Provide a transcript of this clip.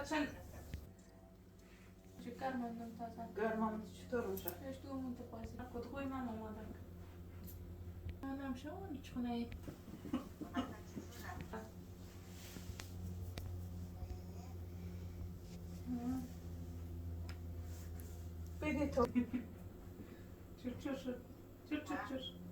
sen çıkarmadım tazen. Görmem tuturmuş. İşte umut yapayım. Kutu koymam ama da. Anam şu an hiç ne? Bir de to. Çır çır çır. Çır çır çır.